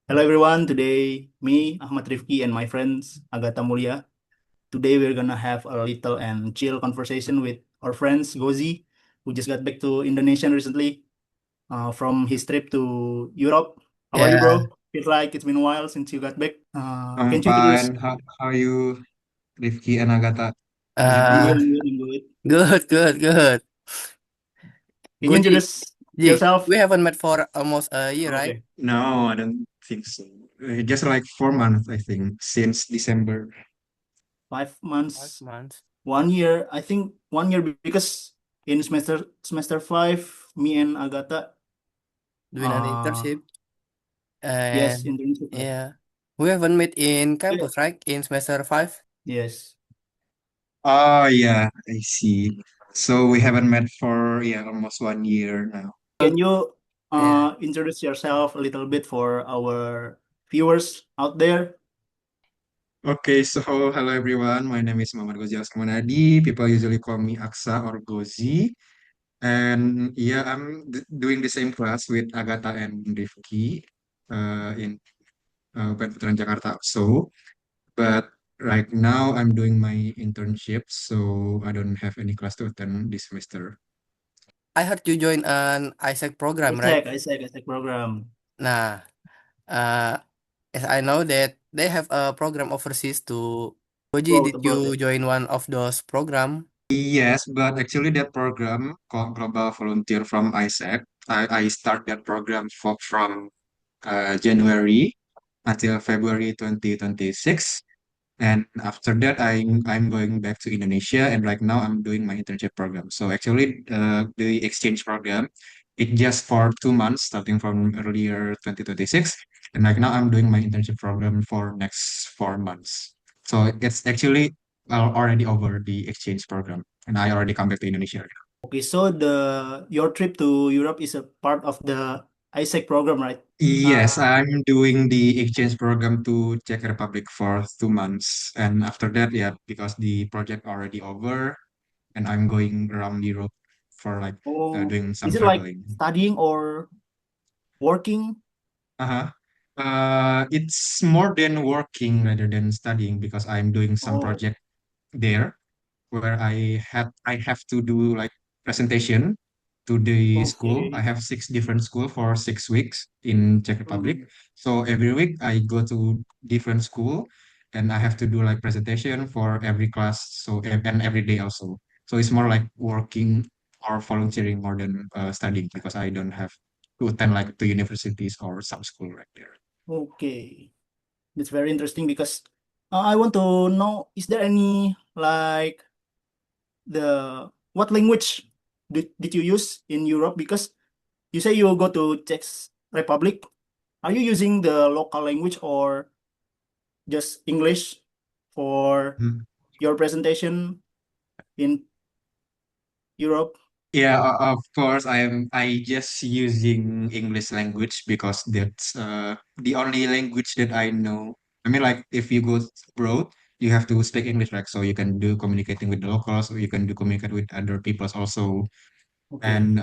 Hello everyone, today me, Ahmad Rifki and my friends Agatha Mulia. Today we're gonna have a little and chill conversation with our friends Gozi, who just got back to Indonesia recently from his trip to Europe. How are you, Yeah, bro? Feels like it's been a while since you got back. I'm Can you introduce? fine. How are you, Rifki and Agatha? How's it I'm going? good, Yeah. I'm good, I'm good. Good. Can you Goji, introduce Ji, yourself? we haven't met for almost a year, right? Okay, No, I don't think so. Just like 4 months, I think, since December. 5 months, 5 months. 1 year. I think 1 year because in semester five, me and Agatha. Doing an Uh, internship. yes, And internship, right? yeah, we haven't met in Yeah. campus, right? In semester 5. Yes. Oh, yeah, I see. So we haven't met for, yeah, almost 1 year now. Can you Yeah. introduce yourself a little bit for our viewers out there? Okay, so hello everyone. My name is Muhammad Gozi Asmanadi. People usually call me Aksa or Gozi. And yeah, I'm doing the same class with Agatha and Rifki in UPN Veteran Jakarta also. But right now I'm doing my internship, so I don't have any class to attend this semester. I heard you join an ISEC program, right? ISEC program. Nah, uh, as I know that they have a program overseas to Koji, Both did about you it. join one of those program? Yes, but actually that program called Global Volunteer from ISEC, I start that program from January until February 2026. And after that, I'm going back to Indonesia, and right now I'm doing my internship program. So actually, the exchange program, it just for 2 months, starting from earlier 2026, and right now I'm doing my internship program for next 4 months. So it's actually already over the exchange program, and I already come back to Indonesia. Okay, so the your trip to Europe is a part of the ISEC program, right? Yes, Uh, I'm doing the exchange program to Czech Republic for 2 months, and after that, yeah, because the project already over, and I'm going around Europe for like oh, doing some is it like traveling. studying or working? Uh-huh. It's more than working rather than studying because I'm doing some Oh, project there where I have to do like presentation to the school. I okay. have 6 different school for 6 weeks in Czech Republic. Mm, So every week I go to different school and I have to do like presentation for every class. So and every day also. So it's more like working or volunteering more than studying because I don't have to attend like to universities or some school right there. okay. That's very interesting because I want to know, is there any like the what language did you use in Europe? Because you say you go to Czech Republic. Are you using the local language or just English for Hmm. your presentation in Europe? Yeah, of course, I just using English language because that's the only language that I know. I mean, like if you go abroad, you have to speak English, right? So you can do communicating with the locals, or you can do communicate with other peoples also. Okay. And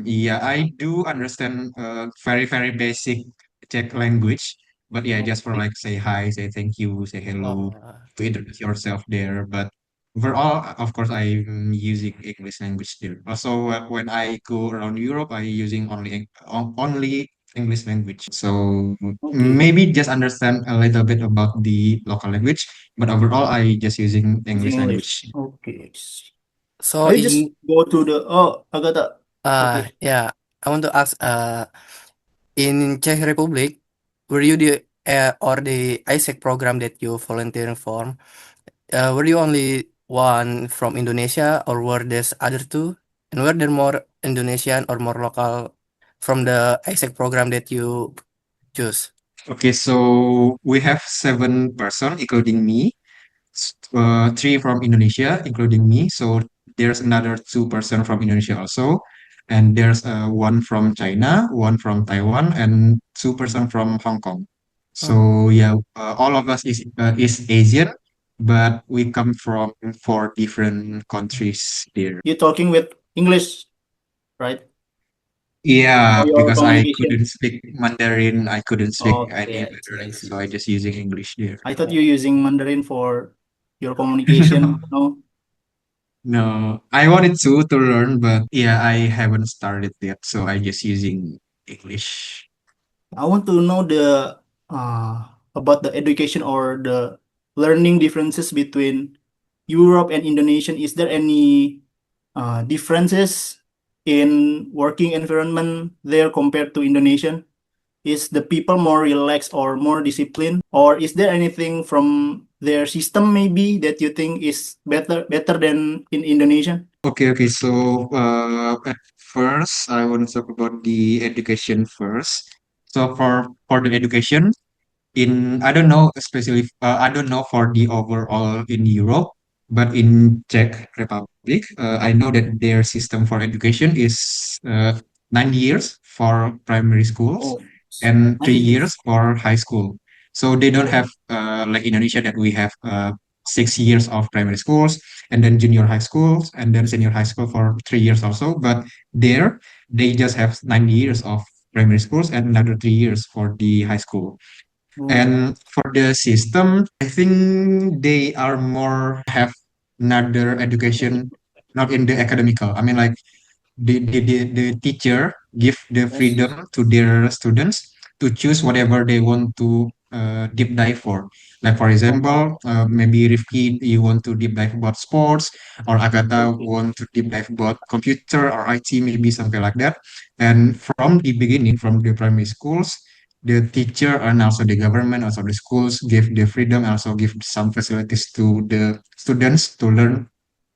yeah, I do understand very basic Czech language, but yeah, just for Okay. like say hi, say thank you, say hello, Uh, to introduce yourself there. But overall, of course, I'm using English language there. Also, when I go around Europe, I using only English language. So okay. maybe just understand a little bit about the local language, but overall, I just using Using English English. language. Okay. So Are you just in go to the Agatha? Okay. yeah, I want to ask in Czech Republic, were you the or the ISEC program that you volunteering for? Were you only one from Indonesia, or were there other two? And were there more Indonesian or more local from the ISEC program that you choose? Okay, so we have 7 person, including me, three from Indonesia, including me. So there's another 2 person from Indonesia also, and there's one from China, one from Taiwan, and 2 person from Hong Kong. So yeah, all of us is Asian, but we come from 4 different countries there. You talking with English, right? Yeah, for your because I communication? couldn't speak Mandarin, I couldn't speak any Okay, I see, I Mandarin, so see. I just using English there. I thought you're using Mandarin for your communication, no? No, I wanted to learn, but yeah, I haven't started yet, so I just using English. I want to know the uh about the education or the learning differences between Europe and Indonesia. Is there any differences in working environment there compared to Indonesian? Is the people more relaxed or more disciplined? Or is there anything from their system maybe that you think is better than in Indonesia? Okay. So at first, I want to talk about the education first. So for the education, in I don't know especially I don't know for the overall in Europe, but in Czech Republic, I know that their system for education is 9 years for primary schools Oh, and 3 years 9 years. for high school. So they don't Oh, have like Indonesia that we have 6 years of primary schools and then junior high schools and then senior high school for 3 years also. But there they just have 9 years of primary schools and another 3 years for the high school. oh, And for the system, I think they are more have another education, not in the academical. I mean, like the teacher give the yes. freedom to their students to choose whatever they want to deep dive for. Like for Oh, example, maybe Rifki, you want to deep dive about sports, or okay, Agatha okay. want to deep dive about computer or IT, maybe something like that. And from the beginning, from the primary schools, the teacher and also the government, also the schools give the freedom, also give some facilities to the students to learn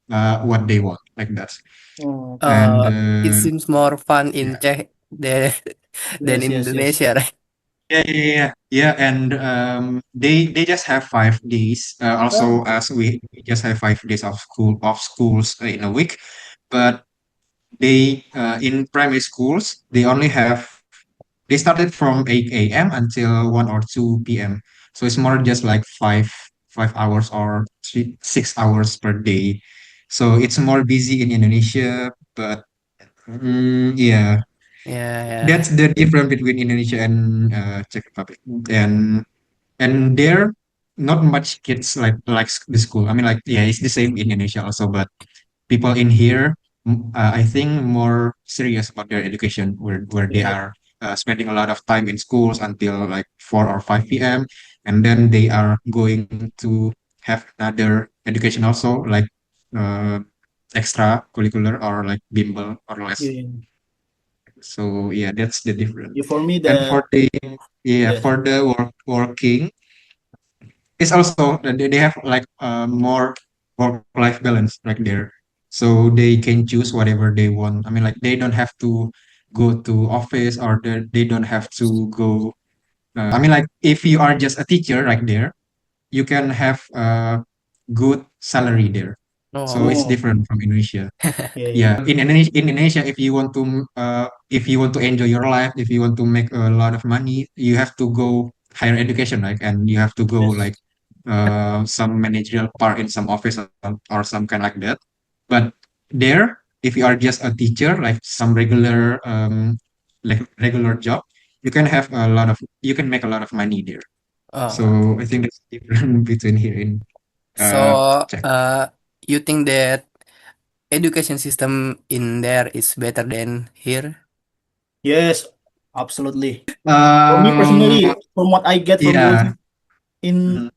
what they want, like that. Oh, okay. And It seems more fun in Czech than than Yes, in yes, yes. Indonesia, right? yeah, and they just have 5 days. Also, Oh, as we just have 5 days of schools in a week, but they in primary schools they only have they started from 8 a.m. until 1 or 2 p.m. So it's more just like five hours or 6 hours per day. So it's more busy in Indonesia, but yeah, Yeah, that's yeah. the difference between Indonesia and Czech Republic. And there not much kids like the school. I mean, like yeah, it's the same in Indonesia also, but people in here, I think more serious about their education, where they yeah. are spending a lot of time in schools until like 4 or 5 p.m. And then they are going to have another education also, like uh, extracurricular or like bimbel or less. Yeah. So yeah, that's the difference. Yeah, for me, And the yes. for the working, it's also they have like more work-life balance right there. So they can choose whatever they want. I mean, like they don't have to go to office, or they don't have to go. I mean, like if you are just a teacher right there, you can have a good salary there. So Oh, it's Oh, different from Indonesia. yeah, yeah. Yeah, in Indonesia, if you want to enjoy your life, if you want to make a lot of money, you have to go higher education, right? And you have to go Yes. like some managerial part in some office, or some kind like that. But there, if you are just a teacher, like some regular like regular job, you can make a lot of money there. oh. So I think that's different between here in So, Czech. uh, you think that education system in there is better than here? Yes, absolutely. For me Um, personally, from what I get from yeah. Goji in Mhm.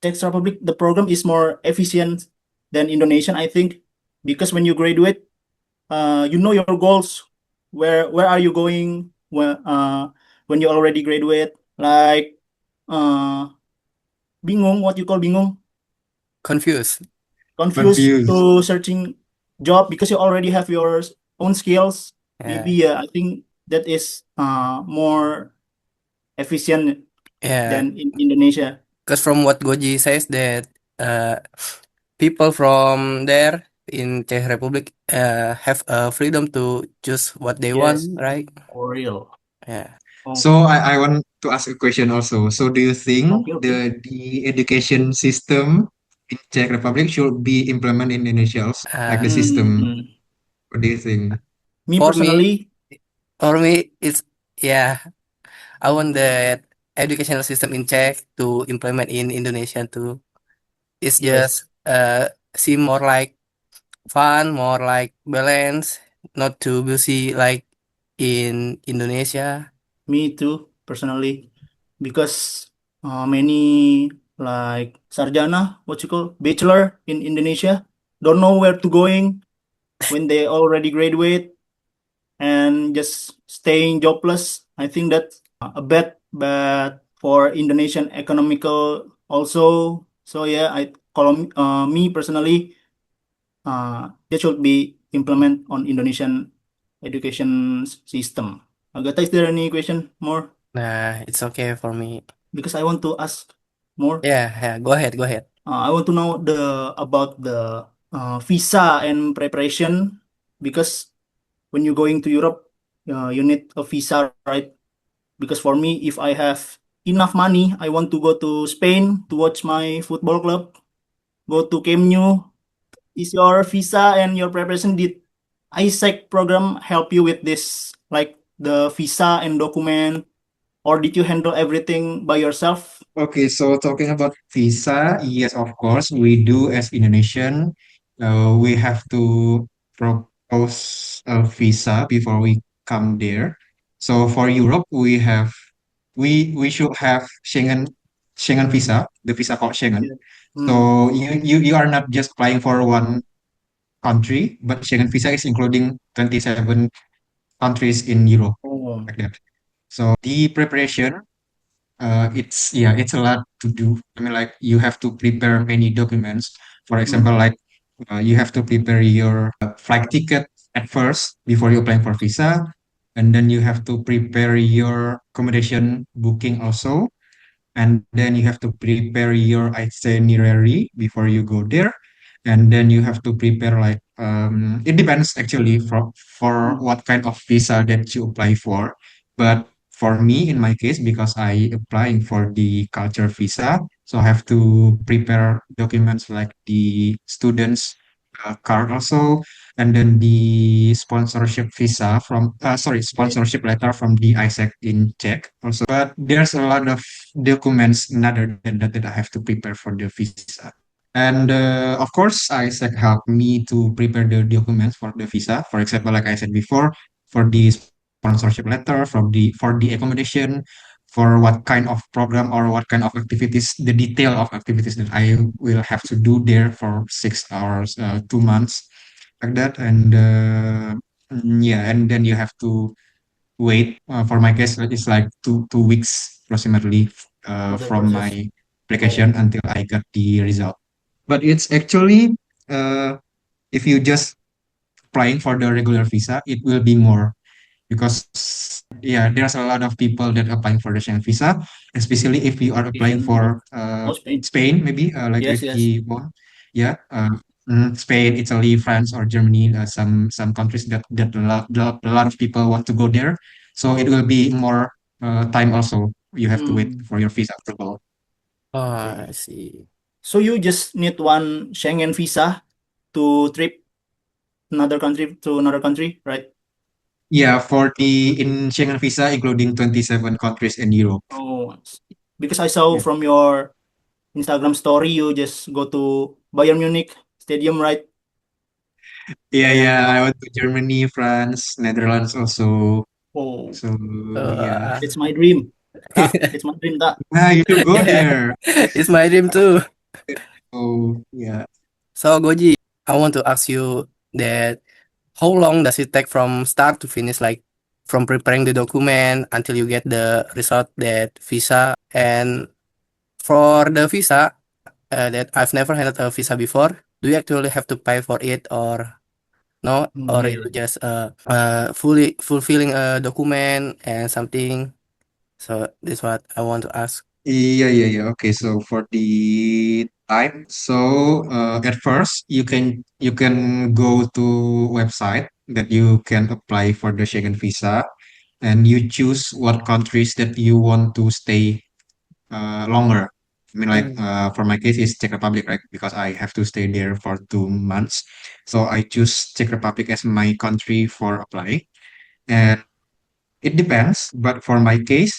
Czech Republic, the program is more efficient than Indonesian, I think, because when you graduate, you know your goals. Where are you going when you already graduate? Like bingung, what you call bingung, Confused. confused Confused. to searching job because you already have your own skills. Yeah, Maybe I think that is more efficient yeah. than in Indonesia. Because from what Goji says that uh, people from there in Czech Republic have freedom to choose what they Yes, want, right? for real. Yeah. So Okay, I want to ask a question also. So do you think okay, okay. the education system in Czech Republic should be implemented in Indonesia also? Like Uh, the system, Mm, what do you think? me for me, personally, For me, it's yeah. I want the educational system in Czech to implement in Indonesia too. It's Yes, just seem more like fun, more like balance, not too busy like in Indonesia. me too, personally, because many like sarjana, what you call bachelor in Indonesia, don't know where to going when they already graduate and just staying jobless. I think that's a bad for Indonesian economical also. So yeah, I call me personally, that should be implement on Indonesian education system. Agatha, is there any question more? Nah, it's okay for me. Because I want to ask more. Yeah, yeah. Go ahead, go ahead. I want to know about the visa and preparation because when you're going to Europe, you need a visa, right? Because for me, if I have enough money, I want to go to Spain to watch my football club, go to Camp Nou. Is your visa and your preparation, did ISEC program help you with this, like the visa and document, or did you handle everything by yourself? Okay, so talking about visa, yes, of course, we do as Indonesian. We have to propose a visa before we come there. So for Europe, we should have Schengen visa, the visa called Schengen. Yeah. Hmm. So you are not just applying for one country, but Schengen visa is including 27 countries in Europe, Oh. like that. So the preparation, it's a lot to do. I mean, like you have to prepare many documents. For example, Hmm. like you have to prepare your flight ticket at first before you applying for visa, and then you have to prepare your accommodation booking also, and then you have to prepare your itinerary before you go there, and then you have to prepare like it depends actually for Hmm. what kind of visa that you apply for. But for me, in my case, because I applying for the culture visa, so I have to prepare documents like the students card also, and then the sponsorship visa from Okay. sponsorship letter from the ISEC in Czech also. But there's a lot of documents other than that I have to prepare for the visa. And of course, ISEC helped me to prepare the documents for the visa. For example, like I said before, for the sponsorship letter, for the accommodation, for what kind of program or what kind of activities, the detail of activities that I will have to do there for 6 hours, 2 months, like that. And yeah, and then you have to wait. For my case, it's like two weeks approximately For the from process. my Oh. application until I got the result. But it's actually if you just applying for the regular visa, it will be more because yeah, there's a lot of people that applying for the Schengen visa, especially if you are applying Asian, right? for Oh, Spain. Spain, maybe like Yes, yes. Ricky one, yeah, Spain, Italy, France, or Germany, some countries that a lot of people want to go there, so it will be more time also. You have to wait Hmm. for your visa approval. Oh, Okay. I see. So you just need one Schengen visa to trip another country, right? Yeah, for the in Schengen visa, including 27 countries in Europe. Oh, because I saw Yeah. from your Instagram story, you just go to Bayern Munich Stadium, right? Yeah, yeah. And I went to Germany, France, Netherlands also. oh, So yeah. Uh, it's my dream. Tak, it's my dream, tak. Ah, you should go there. it's my dream too. Oh, yeah. So Goji, I want to ask you that how long does it take from start to finish, like from preparing the document until you get the result that visa? And for the visa, that I've never had a visa before, do you actually have to pay for it or no? Or Yeah, you yeah. just fully fulfilling a document and something? So that's what I want to ask. Yeah, yeah, yeah. Okay, so for the time, so at first you can go to website that you can apply for the Schengen visa, and you choose what countries that you want to stay longer. I mean, like Mm. for my case, it's Czech Republic, right? Because I have to stay there for 2 months, so I choose Czech Republic as my country for apply. And it depends, but for my case,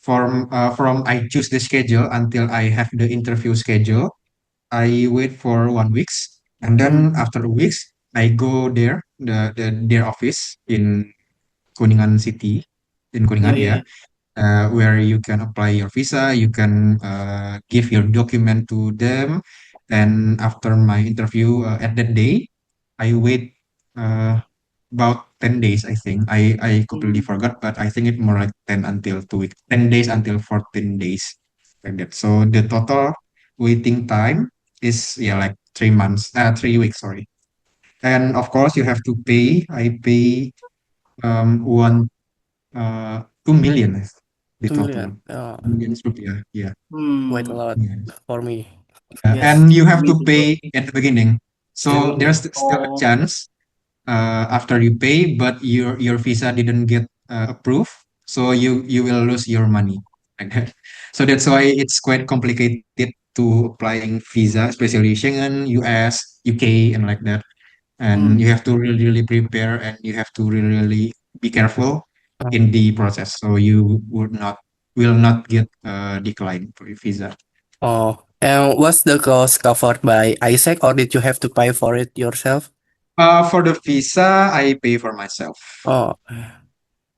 from I choose the schedule until I have the interview schedule, I wait for 1 weeks, and then after a weeks, I go there, their office in Kuningan City, in Yeah, Kuningan, yeah, yeah, yeah. where you can apply your visa, you can give your document to them, and after my interview at that day, I wait uh, about 10 days, I think. I completely Mm. forgot, but I think it's more like 10 until 2 weeks, 10 days until 14 days, like that. So the total waiting time is, yeah, like 3 months, 3 weeks, sorry. And of course, you have to pay. I pay 2 million, the 2 million. total. Oh, Millions rupiah, yeah. quite a Hmm. lot Yeah. for me. Yes, And you for have me to too. pay at the beginning. Yeah. So there's still a Oh, chance after you pay, but your visa didn't get approved, so you will lose your money like that. So that's why it's quite complicated to applying visa, especially Schengen, US, UK, and like that. And hmm. you have to really, really prepare, and you have to really, really be careful Oh, in the process, so you will not get declined for your visa. oh. And was the cost covered by Isaac, or did you have to pay for it yourself? For the visa, I pay for myself. Oh,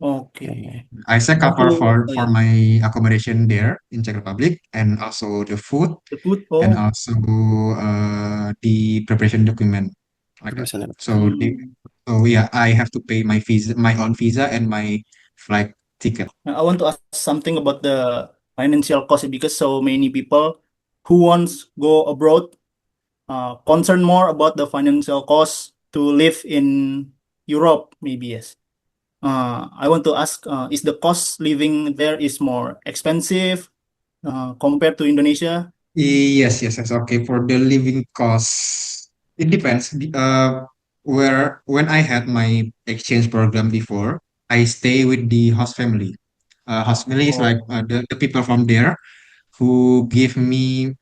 Okay. okay. Isaac I want cover to, for oh yeah, my accommodation there in Czech Republic, and also the food, the food. and Oh, also the preparation document, like that. Representative. hmm. So yeah, I have to pay my visa, my own visa, and my flight ticket. Now, I want to ask something about the financial cost because so many people who wants go abroad concern more about the financial cost to live in Europe, maybe yes. I want to ask, is the cost living there is more expensive compared to Indonesia? Yes, yes, yes. Okay, for the living costs, it depends. Where when I had my exchange program before, I stay with the host family. Host family is like Oh, the people from there who give me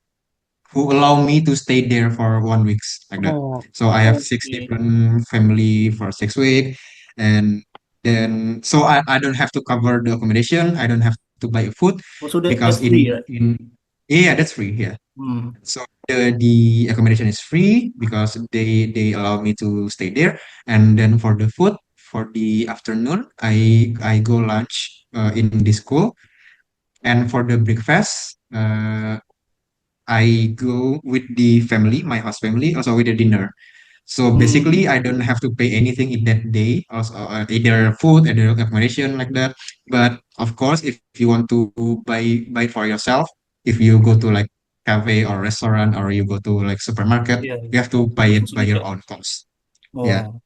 who allow me to stay there for 1 weeks, like that. Oh, So I have six okay. different family for 6 weeks, and then so I don't have to cover the accommodation. I don't have to buy food Also, because that's free, right? in yeah, that's free. Yeah. Hmm. So the accommodation is free because they allow me to stay there. And then for the food, for the afternoon, I go lunch in the school. And for the breakfast, I go with the family, my host family, also with the dinner. So basically, Hmm. I don't have to pay anything in that day, also either food, either accommodation, like that. But of course, if you want to buy it for yourself, if you go to like cafe or restaurant, or you go to like supermarket, Yeah, you have to buy it harus by your detail. own cost. Yeah, Oh,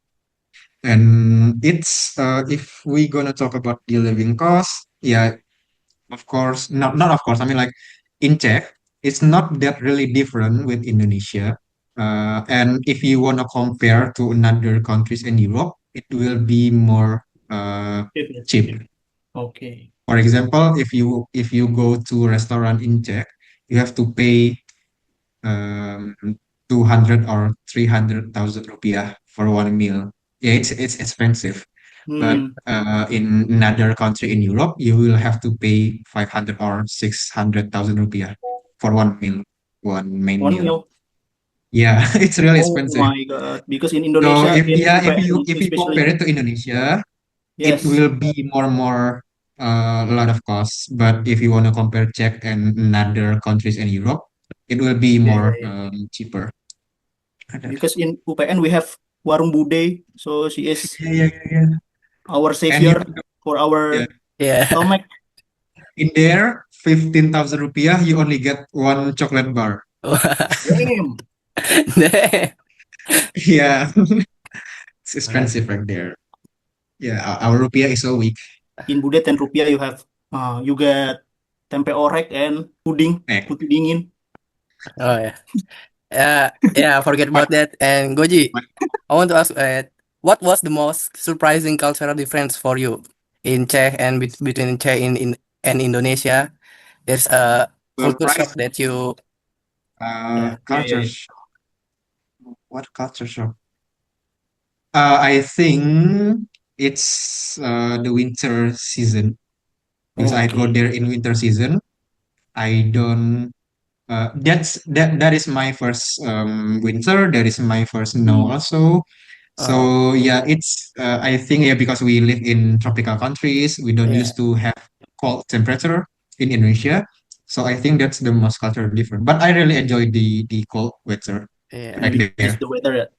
and it's if we gonna talk about the living cost, yeah, of course, not of course. I mean, like in Czech, it's not that really different with Indonesia. And if you want to compare to another countries in Europe, it will be more yes, cheap. yes. Okay. For example, if you go to a restaurant in Czech, you have to pay um, 200 or 300,000 rupiah for one meal. Yeah, it's expensive. But Hmm. in another country in Europe, you will have to pay 500 or 600,000 rupiah for one meal, one main One meal. meal. Yeah, it's really Oh expensive. my God. Because in So Indonesia, if in yeah, UPN if you compare especially, it to Indonesia, it yes. will be more a lot of costs. But if you want to compare Czech and another countries in Europe, it will be Yeah, yeah, more yeah. cheaper. Like that. Because in UPN we have Warung Bude, so she is Yeah, yeah, yeah, yeah. our And you savior for yeah, our yeah. stomach. in there, 15,000 rupiah, you only get one chocolate bar. Damn. Damn. Yeah, it's expensive right there. Yeah, our rupiah is so weak. In Bude 10 rupiah you get tempe orek and Eh, putih dingin. Oh yeah. Yeah, forget what, about that. And Goji, what I want to ask, what was the most surprising cultural difference for you in Czech and between Czech and Indonesia? There's a will culture shock price that you, yeah. Yeah, yeah, culture yeah. shock? What culture shock? I think it's the winter season because I go Okay. there in winter season. I don't. That is my first winter. That is my first snow Mm. also. Oh, So yeah, it's I think yeah because we live in tropical countries, we don't yeah, used to have cold temperature in Indonesia. So I think that's the most cultural different. But I really enjoy the cold weather yeah. like It's there. the weather. Yeah.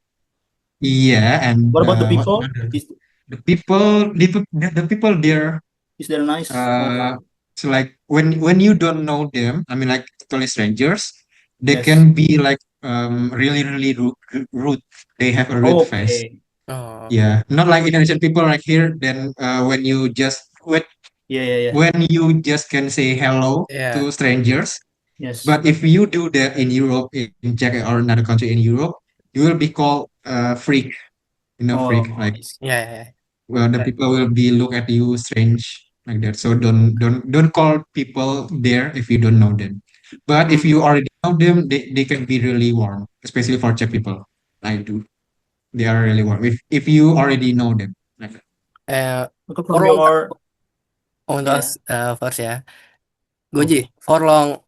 Yeah, and What about the what people? another? The people there. Is there nice? Or So like when you don't know them, I mean like totally strangers, they yes. can be like really really rude. They have a rude face. Okay. Oh, Yeah, not like Indonesian people like here. Then Yeah, yeah, yeah. when you just can say hello yeah, to strangers. Yes. But if you do that in Europe, in Czech or another country in Europe, you will be called freak. You know, freak. Oh, Like I see. yeah, yeah. well, the Right. people will be look at you strange like that. So don't call people there if you don't know them. But if Mm. you already know them, they can be really warm, especially for Czech people. I do. They are really warm. If you already know them. Like that. Uh, Because for from long, your I want to yeah. ask first, yeah. Goji, Okay. for long,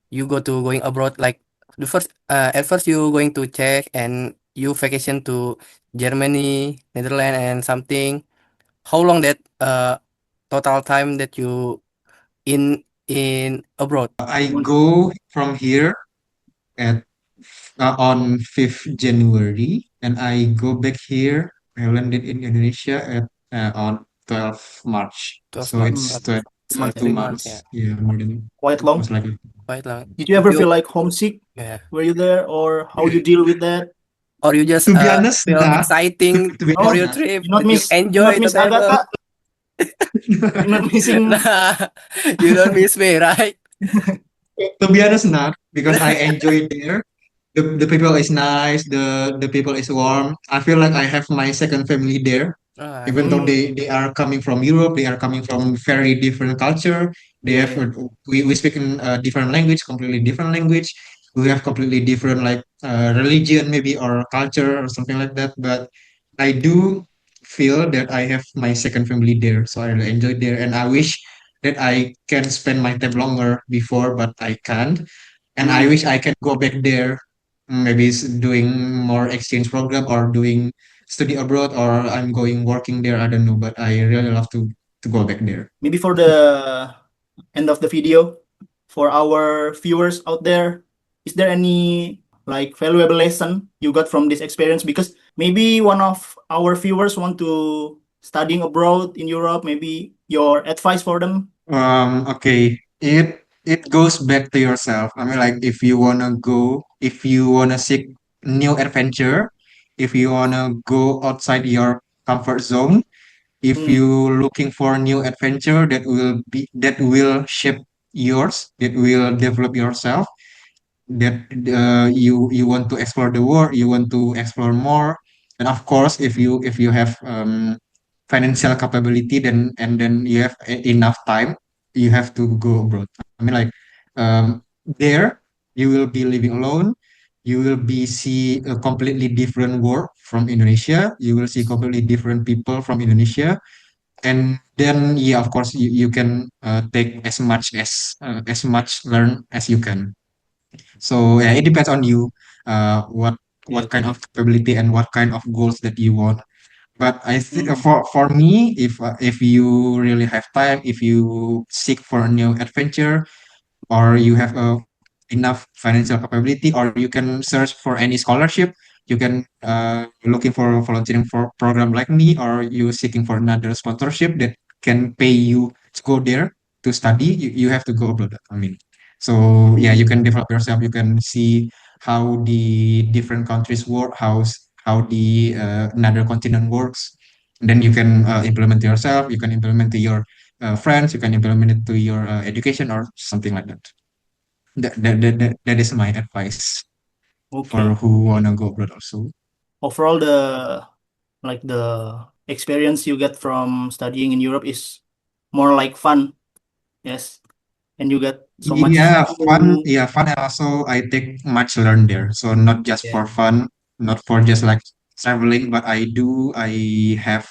you go to going abroad, like at first you going to Czech and you vacation to Germany, Netherlands, and something. How long that total time that you in abroad? I One. go from here at on 5th January, and I go back here. I landed in Indonesia at on 12th March. 12 So months, Mm. it's 12 Months. 2 3 months, yeah, months. Yeah, more than Quite long. most likely. quite long. Did you Did ever you, feel like homesick? yeah, Were you there, or how you deal with that? or you just To be honest, feel nah. exciting To be for honest, Oh, your nah. trip you not that you miss. You not enjoy the miss travel? Agatha. You're not missing. Nah, you don't miss me, right? To be honest, not because I enjoy there. The people is nice. The people is warm. I feel like I have my second family there. Ah, Even though Mm. they are coming from Europe, they are coming from very different culture. They Yeah, have yeah. we speak in a different language, completely different language. We have completely different like religion maybe or culture or something like that. But I do feel that I have my second family there, so I really enjoy there, and I wish that I can spend my time longer before, but I can't. And I Mm. wish I can go back there, maybe doing more exchange program or doing study abroad or I'm going working there. I don't know, but I really love to go back there. Maybe for the end of the video, for our viewers out there, is there any like valuable lesson you got from this experience? Because maybe one of our viewers want to studying abroad in Europe. Maybe your advice for them. Okay. It goes back to yourself. I mean, like if you wanna go, if you wanna seek new adventure, if you wanna go outside your comfort zone, if Mm. you looking for new adventure that will shape yours, that will develop yourself, that you want to explore the world, you want to explore more, and of course if you have financial capability, then you have enough time, you have to go abroad. I mean like there you will be living alone, you will be see a completely different world from Indonesia, you will see completely different people from Indonesia, and then yeah of course you can take as much learn as you can. So yeah, it depends on you, Okay, what kind okay. of capability and what kind of goals that you want. But I think Mm. for me, if you really have time, if you seek for a new adventure, or you have enough financial capability, or you can search for any scholarship, you can looking for a volunteering for program like me, or you seeking for another sponsorship that can pay you to go there to study. You have to go abroad. I mean, so yeah, you Mm. can develop yourself. You can see how the different countries work, how the another continent works. And then you can implement yourself. You can implement to your friends. You can implement it to your education or something like that. That is my advice for Okay. who wanna go abroad also. Overall, the like the experience you get from studying in Europe is more like fun. Yes, and you get so much Yeah, fun. to Yeah, fun. And also, I take much learn there. So not just yeah. for fun, not for just like traveling, but I have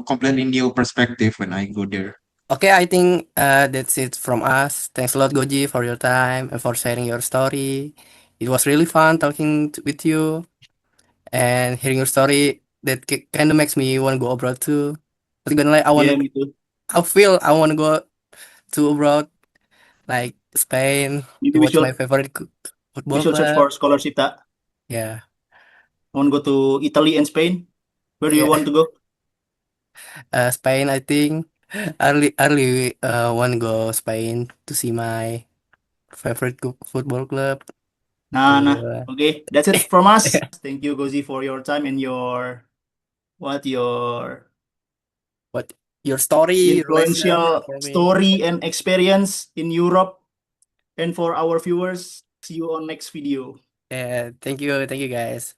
completely new perspective when I go there. Okay, I think that's it from us. Thanks a lot, Goji, for your time and for sharing your story. It was really fun talking with you and hearing your story. That kind of makes me want to go abroad too. But gonna like, Yeah, me too. I want to go to abroad, like Spain, Maybe to watch my favorite we football should search club. for scholarship, tak? Yeah, I want to go to Italy and Spain. Where do you yeah. want to go? Spain, I think. I really want to go Spain to see my favorite football club. Nah. To, Okay, that's it from us. Thank you, Gozi, for your time and your what your story, your lesson influential for me. story and experience in Europe. And for our viewers, see you on next video. Thank you guys.